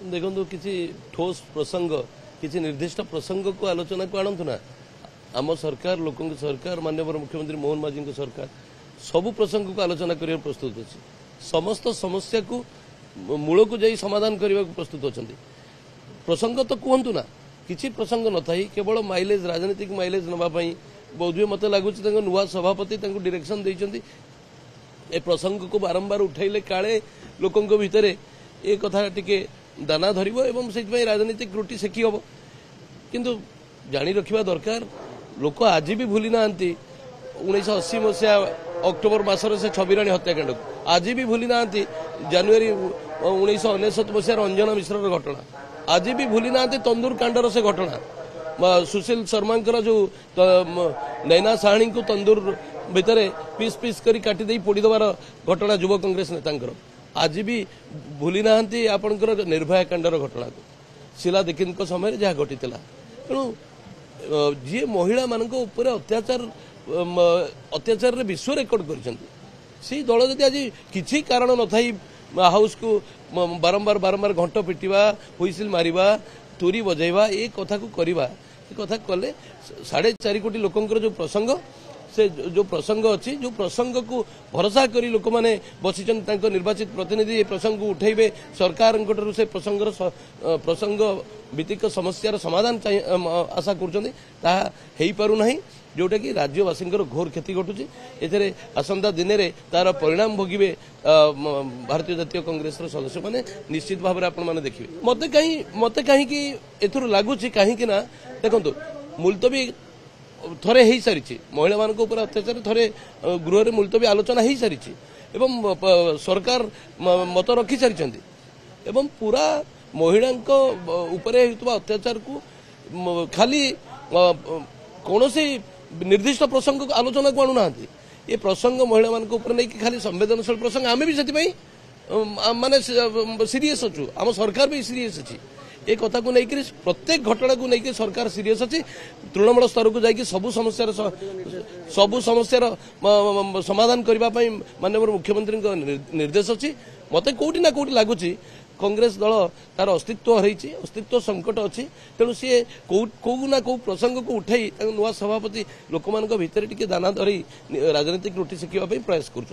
देखो किसी ठोस प्रसंग किसी निर्दिष्ट प्रसंग को आलोचना को आणंतु ना आम सरकार लोक सरकार माननीय मुख्यमंत्री मोहन माझी सरकार सबु प्रसंग को आलोचना करने प्रस्तुत अच्छी समस्त समस्या को मूल को जाई समाधान करने को प्रस्तुत अच्छा प्रसंग तो कहतु ना किसी प्रसंग न था केवल माइलेज राजनीतिक माइलेज नापी बोधे मत लगुच नुआ सभापति डायरेक्शन देते ए प्रसंग को बारंबार उठाइले काले लोकों भितर ए कथा टिके दाना धरिबो एवं से राजनीतिक रोटी सेकी हम किंतु जानी रखिबा दरकार लोक आज भी भूली ना 1980 मसीहा अक्टोबर मासर से छबिराणी हत्याकांड आज भी भूली ना जानुरी 1999 मसीहार अंजना मिश्र घटना आज भी भूली ना तंदूर कांडर से घटना सुशील शर्मा जो नैना साहाणी को तंदूर भितर पीस पीस करी काटी दे पोड़ी देवार घटना युव कांग्रेस नेता आज भी भूली ना आपणकर निर्भया कांडर घटना को शीला दीक्षित समय जहाँ घटी तेणु जी महिला मान अत्याचार विश्व रेकर्ड कर दल जदि आज किसी कारण न थाई हाउस को बारंबार बारंबार घंट पिटिवा हुइसिल मारिबा तुरी बजाइबा ए कथा को करवा ए कथा कले 4.5 कोटी लोकंकर जो प्रसंग से जो प्रसंग अच्छी जो प्रसंग को भरोसा करी लोक मैंने बसी निर्वाचित प्रतिनिधि ये प्रसंग को उठेबे सरकार से प्रसंग भित्तिक समस्यार समाधान आशा कर जोटा कि राज्यवासी घोर क्षति घटुची एथे आसंता दिन में तार परिणाम भोगिबे भारतीय जातीय कांग्रेस सदस्य माने निश्चित भाव में आपण माने देखिए मते कहीं एथुर लगुच कहीं देखो मुलतवी थरे हो सारी महिला मान अत्याचार थरे गृह में मुलतवी आलोचना हो सारी सरकार मत रखी सारी एवं पूरा महिला अत्याचार को खाली कौन निर्दिष्ट प्रसंग को आलोचना को आणुना ये प्रसंग महिला मान नहीं खाली संवेदनशील प्रसंग आम भी से माने सीरीयस अच्छु आम सरकार भी सीरीयस अच्छी ए कथा को लेकर प्रत्येक घटना को लेकर सरकार सीरीयस अच्छी तृणमूल स्तर को जाकि सबु समस्यार समाधान करने माननीय मुख्यमंत्री निर्देश अच्छी मत कौटी ना कौटी लगुच कांग्रेस दल तार अस्तित्व हरई अस्तित्व संकट अच्छी तेणु सी कौ ना कौ प्रसंग को उठाई नुआ सभापति लोक भितर टिके दाना धरी राजनीतिक रोटी शिखा प्रयास कर